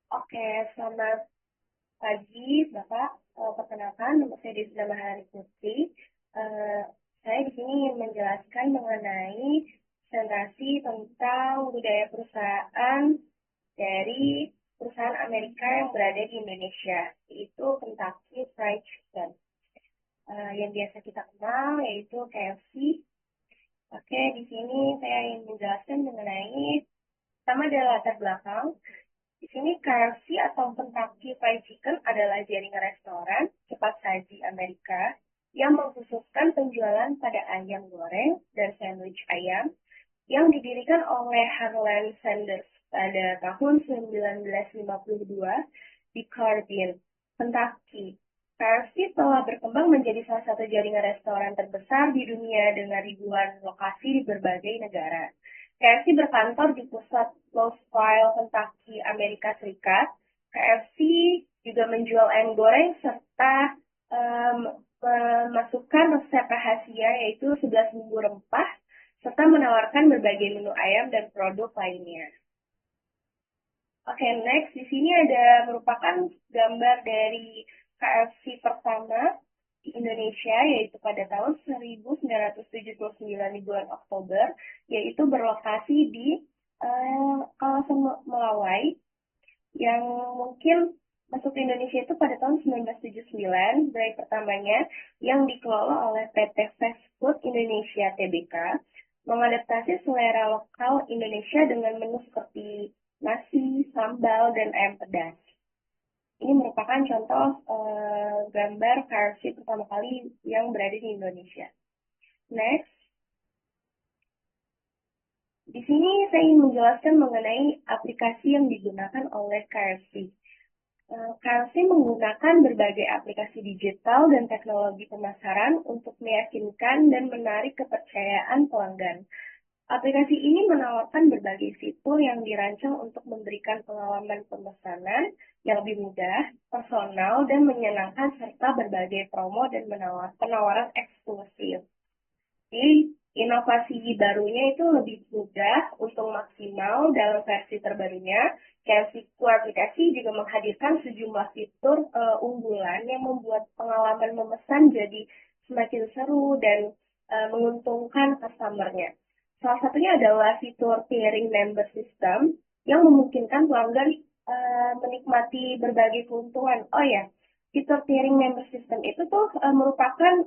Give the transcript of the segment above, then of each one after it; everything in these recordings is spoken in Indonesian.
Oke, selamat pagi, Bapak. Perkenalkan, nama saya Desna Maharani Putri. Eh, saya di sini ingin menjelaskan mengenai presentasi tentang budaya perusahaan dari perusahaan Amerika yang berada di Indonesia, yaitu Kentucky Fried Chicken. Yang biasa kita kenal yaitu KFC. Oke, di sini saya ingin menjelaskan mengenai pertama dari latar belakang. Di sini KFC atau Kentucky Fried Chicken adalah jaringan restoran cepat saji Amerika yang mengkhususkan penjualan pada ayam goreng dan sandwich ayam yang didirikan oleh Harlan Sanders pada tahun 1952 di Corbin, Kentucky. KFC telah berkembang menjadi salah satu jaringan restoran terbesar di dunia dengan ribuan lokasi di berbagai negara. KFC berkantor di pusat Louisville, Kentucky, Amerika Serikat. KFC juga menjual ayam goreng serta um, memasukkan resep rahasia yaitu 11 bumbu rempah serta menawarkan berbagai menu ayam dan produk lainnya. Oke, next di sini ada merupakan gambar dari KFC pertama di Indonesia, yaitu pada tahun 1979 di bulan Oktober, yaitu berlokasi di kawasan Melawai, yang mungkin masuk ke Indonesia itu pada tahun 1979, gerai pertamanya yang dikelola oleh PT Fast Food Indonesia Tbk, mengadaptasi selera lokal Indonesia dengan menu seperti nasi, sambal, dan ayam pedas. Ini merupakan contoh gambar KFC pertama kali yang berada di Indonesia. Next, di sini saya ingin menjelaskan mengenai aplikasi yang digunakan oleh KFC. KFC menggunakan berbagai aplikasi digital dan teknologi pemasaran untuk meyakinkan dan menarik kepercayaan pelanggan. Aplikasi ini menawarkan berbagai fitur yang dirancang untuk memberikan pengalaman pemesanan yang lebih mudah, personal, dan menyenangkan serta berbagai promo dan penawaran eksklusif. Jadi, inovasi barunya itu lebih mudah untuk maksimal dalam versi terbarunya. Fitur aplikasi juga menghadirkan sejumlah fitur unggulan yang membuat pengalaman memesan jadi semakin seru dan menguntungkan customer-nya. Salah satunya adalah fitur tiering member system yang memungkinkan pelanggan menikmati berbagai keuntungan. Oh ya, fitur tiering member system itu tuh merupakan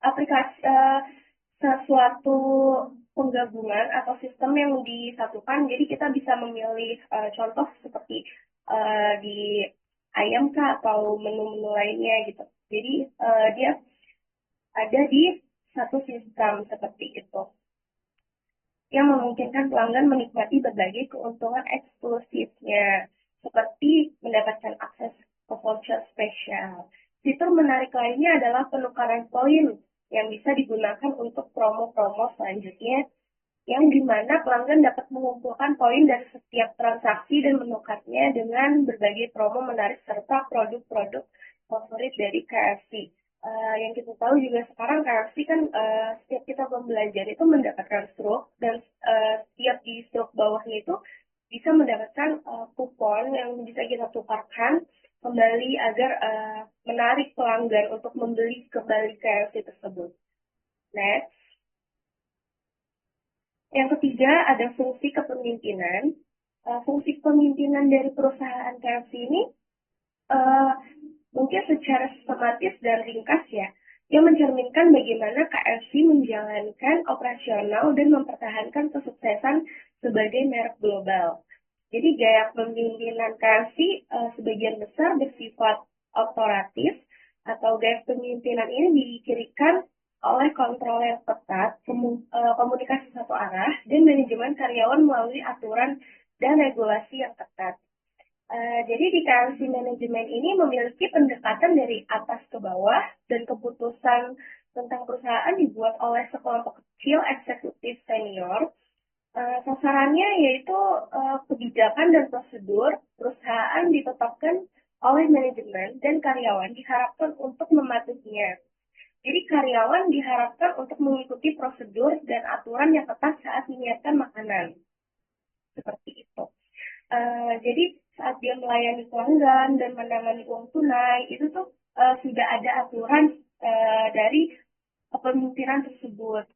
aplikasi sesuatu penggabungan atau sistem yang disatukan. Jadi kita bisa memilih contoh seperti di ayam kah atau menu-menu lainnya gitu. Jadi dia ada di satu sistem seperti itu yang memungkinkan pelanggan menikmati berbagai keuntungan eksklusifnya, seperti mendapatkan akses ke voucher spesial. Fitur menarik lainnya adalah penukaran poin yang bisa digunakan untuk promo-promo selanjutnya, yang dimana pelanggan dapat mengumpulkan poin dari setiap transaksi dan menukarnya dengan berbagai promo menarik serta produk-produk favorit dari KFC. Yang kita tahu juga sekarang KFC kan setiap kita membelanja itu mendapatkan stroke dan setiap di stroke bawahnya itu bisa mendapatkan kupon yang bisa kita tukarkan kembali agar menarik pelanggan untuk membeli kembali KFC tersebut. Next. Yang ketiga ada fungsi kepemimpinan. Fungsi kepemimpinan dari perusahaan KFC ini uh, mungkin secara sistematis dan ringkas ya, yang mencerminkan bagaimana KFC menjalankan operasional dan mempertahankan kesuksesan sebagai merek global. Jadi gaya kepemimpinan KFC sebagian besar bersifat otoratif atau gaya kepemimpinan ini dicirikan oleh kontrol yang ketat, komunikasi satu arah, dan manajemen karyawan melalui aturan dan regulasi yang ketat. Jadi di KFC manajemen ini memiliki pendekatan dari atas ke bawah dan keputusan tentang perusahaan dibuat oleh sekelompok kecil eksekutif senior. Sasarannya yaitu kebijakan dan prosedur perusahaan ditetapkan oleh manajemen dan karyawan diharapkan untuk mematuhinya. Jadi karyawan diharapkan untuk mengikuti prosedur dan aturan yang ketat saat menyiapkan makanan. Seperti itu. Jadi saat dia melayani pelanggan dan menangani uang tunai, itu tuh sudah ada aturan dari kepemimpinan tersebut.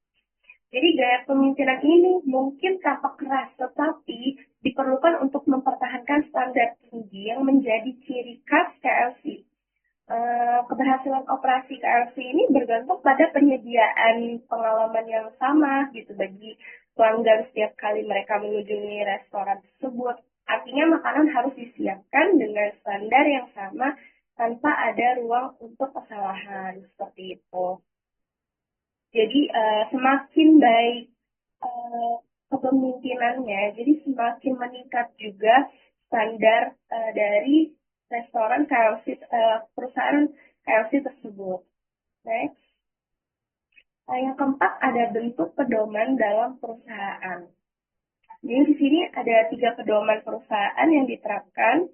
Jadi gaya kepemimpinan ini mungkin tampak keras, tetapi diperlukan untuk mempertahankan standar tinggi yang menjadi ciri khas KLC. Keberhasilan operasi KLC ini bergantung pada penyediaan pengalaman yang sama gitu bagi pelanggan setiap kali mereka mengunjungi restoran tersebut. Artinya makanan harus disiapkan dengan standar yang sama tanpa ada ruang untuk kesalahan seperti itu. Jadi semakin baik uh, kepemimpinannya, jadi semakin meningkat juga standar dari restoran KLC, perusahaan KLC tersebut. Next. Yang keempat ada bentuk pedoman dalam perusahaan. Jadi di sini ada 3 pedoman perusahaan yang diterapkan,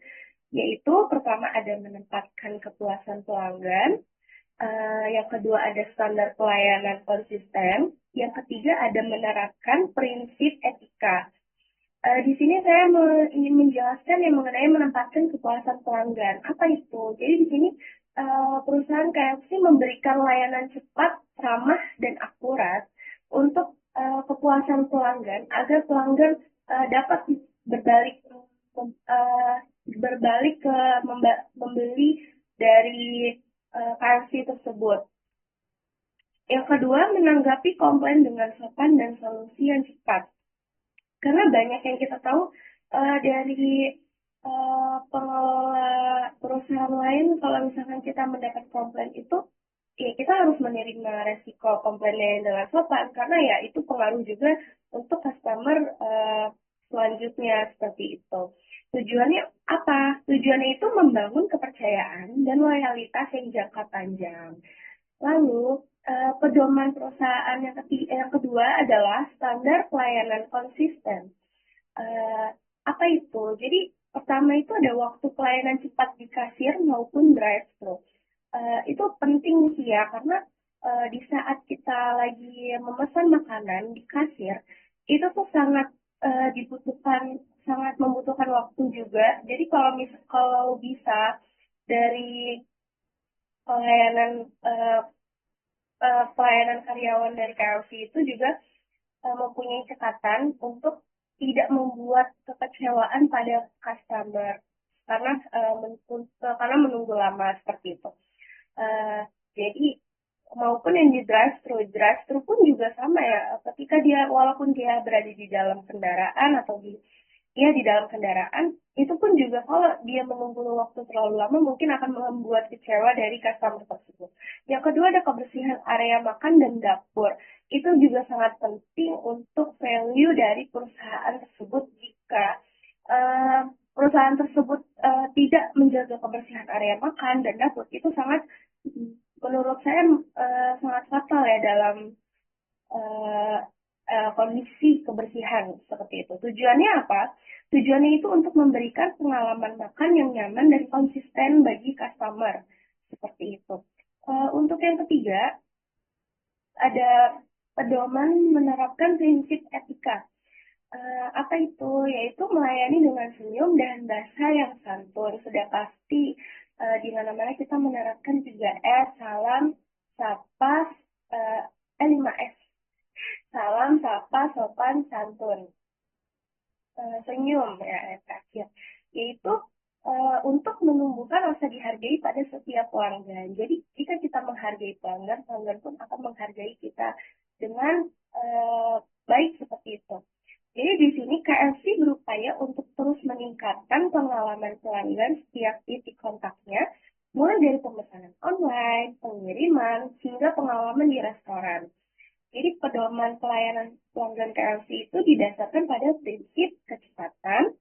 yaitu pertama ada menempatkan kepuasan pelanggan, yang kedua ada standar pelayanan konsisten, yang ketiga ada menerapkan prinsip etika. Di sini saya ingin menjelaskan yang mengenai menempatkan kepuasan pelanggan. Apa itu? Jadi di sini perusahaan KFC memberikan layanan cepat, ramah, dan akurat untuk kepuasan pelanggan agar pelanggan dapat berbalik uh, berbalik ke membeli dari KFC tersebut. Yang kedua, menanggapi komplain dengan sopan dan solusi yang cepat. Karena banyak yang kita tahu dari pengelola perusahaan lain, kalau misalkan kita mendapat komplain itu, ya kita harus menerima resiko komplainnya dengan sopan, karena ya itu pengaruh juga untuk customer selanjutnya seperti itu. Tujuannya apa? Tujuannya itu membangun kepercayaan dan loyalitas yang jangka panjang. Lalu, pedoman perusahaan yang kedua adalah standar pelayanan konsisten. Eh, Apa itu? Jadi, pertama itu ada waktu pelayanan cepat di kasir maupun drive-thru. Itu penting sih ya, karena di saat kita lagi memesan makanan di kasir, itu tuh sangat dibutuhkan, sangat membutuhkan waktu juga. Jadi kalau bisa dari pelayanan eh, pelayanan karyawan dari KLC itu juga mempunyai catatan untuk tidak membuat kekecewaan pada customer karena karena menunggu lama seperti itu. Uh, jadi maupun yang di drive-thru pun juga sama ya. Ketika dia walaupun dia berada di dalam kendaraan atau di dalam kendaraan, itu pun juga kalau dia menunggu waktu terlalu lama mungkin akan membuat kecewa dari customer tersebut. Yang kedua ada kebersihan area makan dan dapur. Itu juga sangat penting untuk value dari perusahaan tersebut. Jika perusahaan tersebut tidak menjaga kebersihan area makan dan dapur, itu sangat menurut saya sangat fatal ya dalam uh, kondisi kebersihan seperti itu. Tujuannya apa? Tujuannya itu untuk memberikan pengalaman makan yang nyaman dan konsisten bagi customer seperti itu. Untuk yang ketiga ada pedoman menerapkan prinsip etika. Apa itu? Yaitu melayani dengan senyum dan bahasa yang santun. Sudah pasti di mana-mana kita menerapkan 3S, salam, sapa, 5S. Salam, sapa, sopan, santun. Senyum ya yang terakhir. Yaitu untuk menumbuhkan rasa dihargai pada setiap pelanggan. Jadi jika kita menghargai pelanggan, pelanggan pun akan menghargai kita dengan baik seperti itu. Jadi di sini KFC berupaya untuk terus meningkatkan pengalaman pelanggan setiap titik kontaknya, mulai dari pemesanan online, pengiriman, hingga pengalaman di restoran. Jadi pedoman pelayanan pelanggan KFC itu didasarkan pada prinsip kecepatan,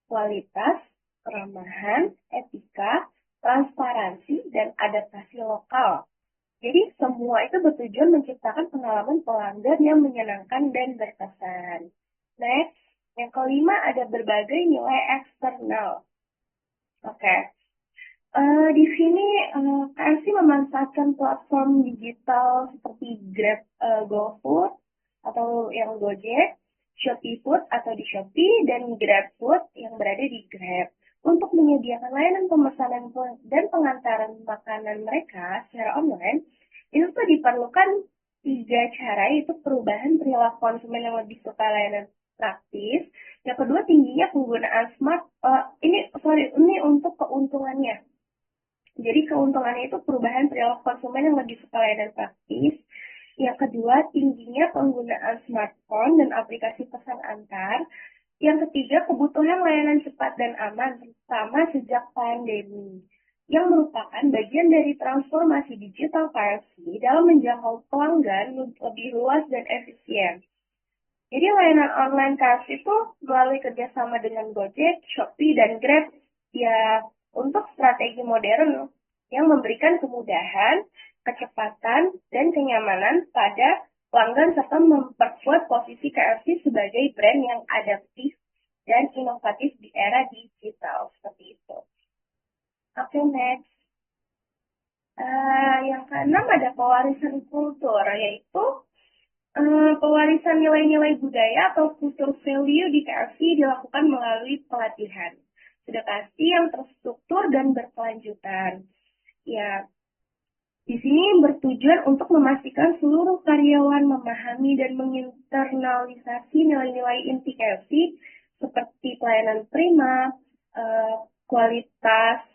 kualitas, keramahan, etika, transparansi, dan adaptasi lokal. Jadi semua itu bertujuan menciptakan pengalaman pelanggan yang menyenangkan dan berkesan. Next, yang kelima ada berbagai nilai eksternal. Oke. Di sini KFC memanfaatkan platform digital seperti Grab, GoFood atau yang Gojek, Shopee Food atau di Shopee, dan GrabFood yang berada di Grab Untuk menyediakan layanan pemesanan dan pengantaran makanan mereka secara online, itu tuh diperlukan tiga cara, yaitu perubahan perilaku konsumen yang lebih suka layanan praktis. Yang kedua, tingginya penggunaan smart. Ini untuk keuntungannya. Jadi keuntungannya itu perubahan perilaku konsumen yang lebih suka layanan praktis. Yang kedua, tingginya penggunaan smartphone dan aplikasi pesan antar. Yang ketiga, kebutuhan layanan cepat dan aman, terutama sejak pandemi, yang merupakan bagian dari transformasi digital KFC dalam menjangkau pelanggan lebih luas dan efisien. Jadi layanan online KFC itu melalui kerjasama dengan Gojek, Shopee, dan Grab ya untuk strategi modern yang memberikan kemudahan, kecepatan, dan kenyamanan pada pelanggan serta memperkuat posisi KFC sebagai brand yang adaptif dan inovatif di era digital seperti itu. Oke, next. Yang keenam ada pewarisan kultur, yaitu pewarisan nilai-nilai budaya atau kultur value di KFC dilakukan melalui pelatihan. Sudah pasti yang terstruktur dan berkelanjutan. Ya, di sini bertujuan untuk memastikan seluruh karyawan memahami dan menginternalisasi nilai-nilai inti KFC seperti pelayanan prima, kualitas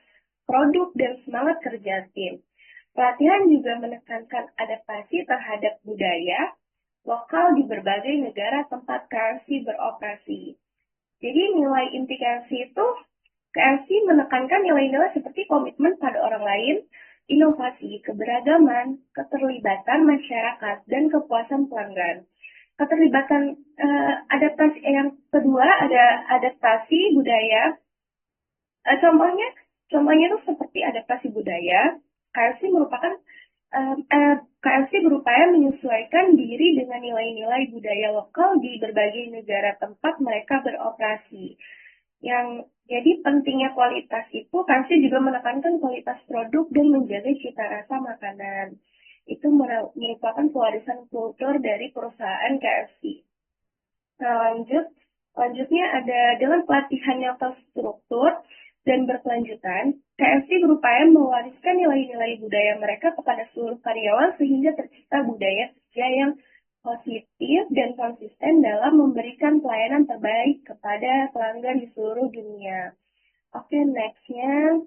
produk, dan semangat kerja tim. Pelatihan juga menekankan adaptasi terhadap budaya lokal di berbagai negara tempat KFC beroperasi. Jadi nilai inti KFC itu, KFC menekankan nilai-nilai seperti komitmen pada orang lain, inovasi, keberagaman, keterlibatan masyarakat, dan kepuasan pelanggan. Keterlibatan adaptasi yang kedua ada adaptasi budaya. Contohnya itu seperti adaptasi budaya. KFC berupaya menyesuaikan diri dengan nilai-nilai budaya lokal di berbagai negara tempat mereka beroperasi. Yang jadi pentingnya kualitas itu, KFC juga menekankan kualitas produk dan menjaga cita rasa makanan. Itu merupakan pewarisan kultur dari perusahaan KFC. Nah, Lanjutnya ada dengan pelatihan yang terstruktur dan berkelanjutan, KFC berupaya mewariskan nilai-nilai budaya mereka kepada seluruh karyawan sehingga tercipta budaya kerja yang positif dan konsisten dalam memberikan pelayanan terbaik kepada pelanggan di seluruh dunia. Oke, nextnya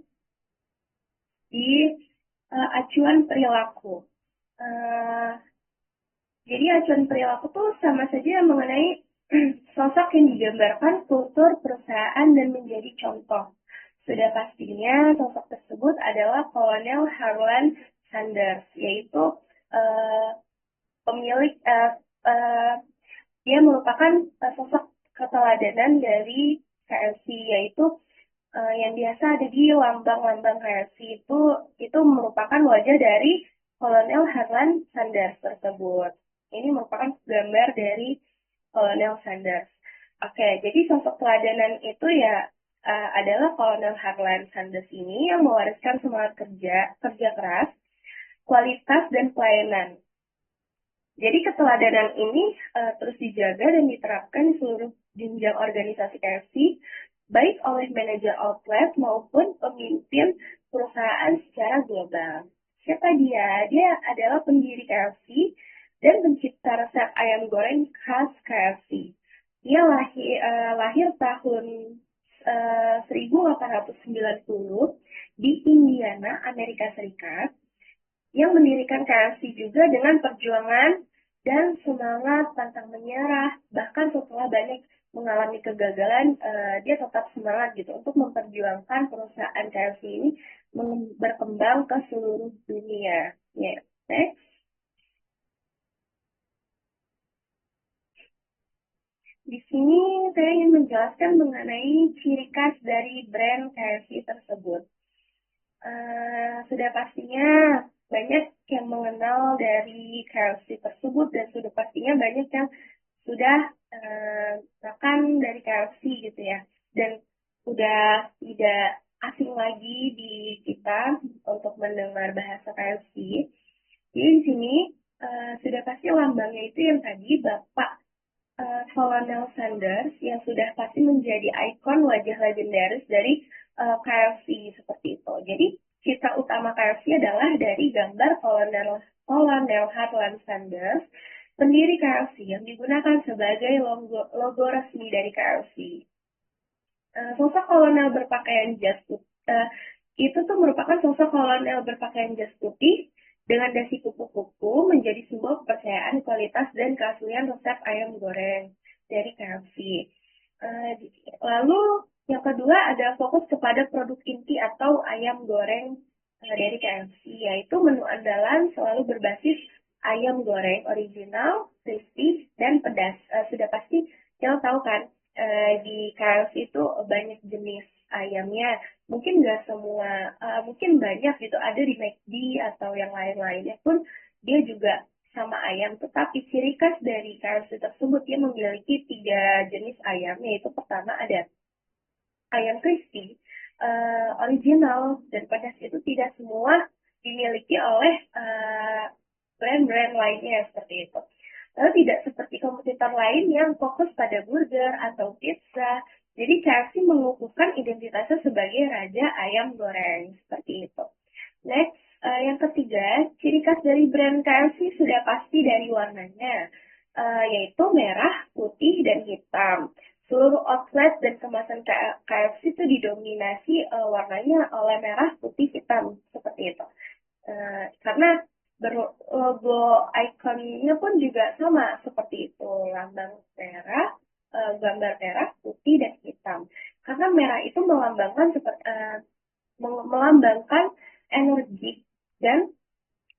di acuan perilaku. Uh, jadi acuan perilaku tuh sama saja mengenai sosok yang digambarkan kultur perusahaan dan menjadi contoh. Sudah pastinya sosok tersebut adalah Kolonel Harlan Sanders, yaitu pemilik dia merupakan sosok keteladanan dari KFC, yaitu yang biasa ada di lambang-lambang KFC itu merupakan wajah dari Kolonel Harlan Sanders tersebut. Ini merupakan gambar dari Kolonel Sanders. Oke, jadi sosok teladanan itu ya adalah Kolonel Harlan Sanders ini yang mewariskan semangat kerja keras, kualitas, dan pelayanan. Jadi keteladanan ini terus dijaga dan diterapkan di seluruh jenjang organisasi KFC, baik oleh manajer outlet maupun pemimpin perusahaan secara global. Siapa dia? Dia adalah pendiri KFC dan pencipta resep ayam goreng khas KFC. Dia lahir tahun 1890 di Indiana, Amerika Serikat, yang mendirikan KFC juga dengan perjuangan dan semangat pantang menyerah. Bahkan setelah banyak mengalami kegagalan, dia tetap semangat gitu untuk memperjuangkan perusahaan KFC ini berkembang ke seluruh dunia. Ya, next. Di sini saya ingin menjelaskan mengenai ciri khas dari brand KFC tersebut. Sudah pastinya banyak yang mengenal dari KFC tersebut dan sudah pastinya banyak yang sudah makan dari KFC gitu ya. Dan sudah tidak asing lagi di kita untuk mendengar bahasa KFC. Jadi di sini sudah pasti lambangnya itu yang tadi Bapak Colonel Sanders yang sudah pasti menjadi ikon wajah legendaris dari KFC seperti itu. Jadi citra utama KFC adalah dari gambar Kolonel Harlan Sanders, pendiri KFC yang digunakan sebagai logo resmi dari KFC. Sosok kolonel berpakaian jas putih itu tuh merupakan sosok kolonel berpakaian jas putih dengan dasi kupu-kupu menjadi simbol kepercayaan kualitas dan keaslian resep ayam goreng dari KFC. Lalu yang kedua ada fokus kepada produk inti atau ayam goreng dari KFC, yaitu menu andalan selalu berbasis ayam goreng original, crispy, dan pedas. Sudah pasti kita tahu kan, di KFC itu banyak jenis ayamnya. Mungkin nggak semua, mungkin banyak gitu. Ada di McD atau yang lain-lainnya pun dia juga sama ayam. Tetapi ciri khas dari KFC tersebut dia memiliki 3 jenis ayam. Yaitu pertama ada ayam crispy, original, dan pedas. Itu tidak semua dimiliki oleh brand-brand lainnya seperti itu. Lalu tidak seperti kompetitor lain yang fokus pada burger atau pizza. Jadi KFC mengukuhkan identitasnya sebagai raja ayam goreng seperti itu. Next, yang ketiga, ciri khas dari brand KFC sudah pasti dari warnanya, yaitu merah, putih, dan hitam. Seluruh outlet dan kemasan KFC itu didominasi warnanya oleh merah, putih, hitam seperti itu. Karena logo ikonnya pun juga sama seperti itu, lambang merah, gambar merah, putih, dan hitam. Karena merah itu melambangkan energi dan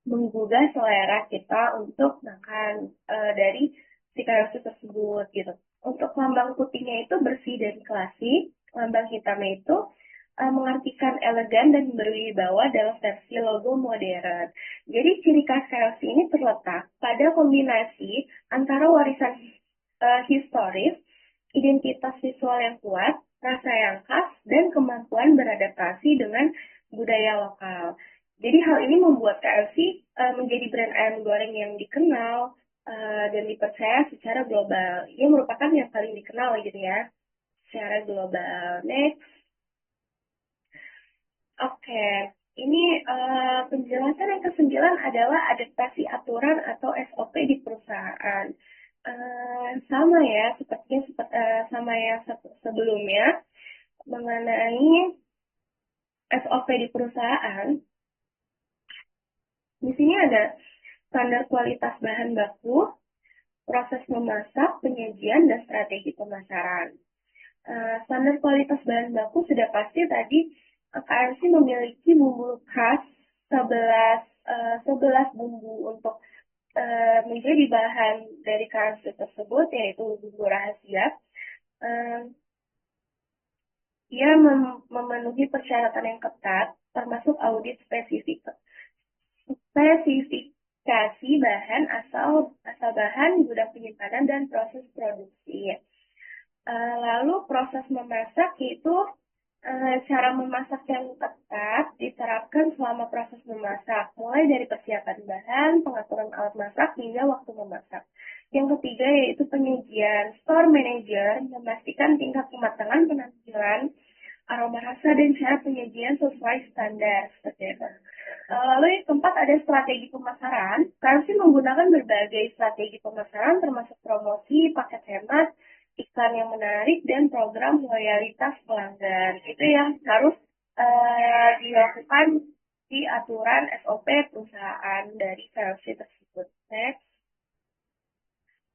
menggugah selera kita untuk makan dari si KFC tersebut gitu. Untuk lambang putihnya itu bersih dan klasik, lambang hitamnya itu mengartikan elegan dan berwibawa dalam versi logo modern. Jadi ciri khas KFC ini terletak pada kombinasi antara warisan historis, identitas visual yang kuat, rasa yang khas, dan kemampuan beradaptasi dengan budaya lokal. Jadi hal ini membuat KFC menjadi brand ayam goreng yang dikenal dan dipercaya secara global. Ia merupakan yang paling dikenal gitu ya, secara global. Next. Oke, ini penjelasan yang ke-9 adalah adaptasi aturan atau SOP di perusahaan. Sama ya, sepertinya sama yang sebelumnya mengenai SOP di perusahaan. Di sini ada standar kualitas bahan baku, proses memasak, penyajian, dan strategi pemasaran. Standar kualitas bahan baku sudah pasti tadi KFC memiliki bumbu khas 11 bumbu untuk menjadi bahan dari KFC tersebut, yaitu bumbu rahasia. Ia memenuhi persyaratan yang ketat, termasuk audit spesifikasi bahan, asal bahan, gudang penyimpanan, dan proses produksi. Lalu proses memasak yaitu cara memasak yang ketat diterapkan selama proses memasak, mulai dari persiapan bahan, pengaturan alat masak, hingga waktu memasak. Yang ketiga yaitu penyajian. Store manager memastikan tingkat kematangan, penampilan, aroma rasa, dan cara penyajian sesuai standar. Seperti itu. Lalu yang keempat ada strategi pemasaran. KFC menggunakan berbagai strategi pemasaran termasuk promosi, paket hemat, iklan yang menarik, dan program loyalitas pelanggan. Itu yang harus dilakukan di aturan SOP perusahaan dari KFC tersebut. Next.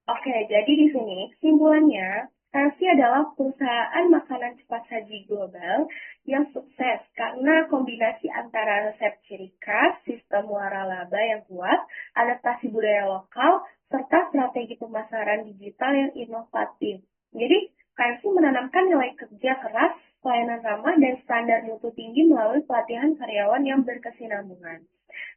Oke, jadi di sini kesimpulannya, KFC adalah perusahaan makanan cepat saji global yang sukses karena kombinasi antara resep ciri khas, sistem waralaba yang kuat, adaptasi budaya lokal, serta strategi pemasaran digital yang inovatif. Jadi, KFC menanamkan nilai kerja keras, pelayanan ramah, dan standar mutu tinggi melalui pelatihan karyawan yang berkesinambungan.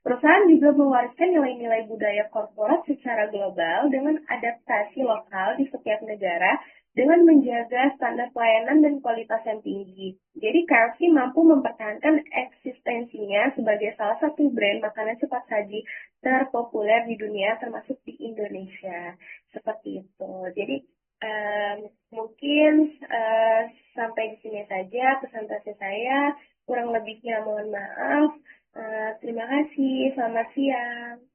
Perusahaan juga mewariskan nilai-nilai budaya korporat secara global dengan adaptasi lokal di setiap negara dengan menjaga standar pelayanan dan kualitas yang tinggi. Jadi KFC mampu mempertahankan eksistensinya sebagai salah satu brand makanan cepat saji terpopuler di dunia termasuk di Indonesia. Seperti itu. Jadi Em, Mungkin eh, sampai di sini saja presentasi saya. Kurang lebihnya mohon maaf. Terima kasih. Selamat siang.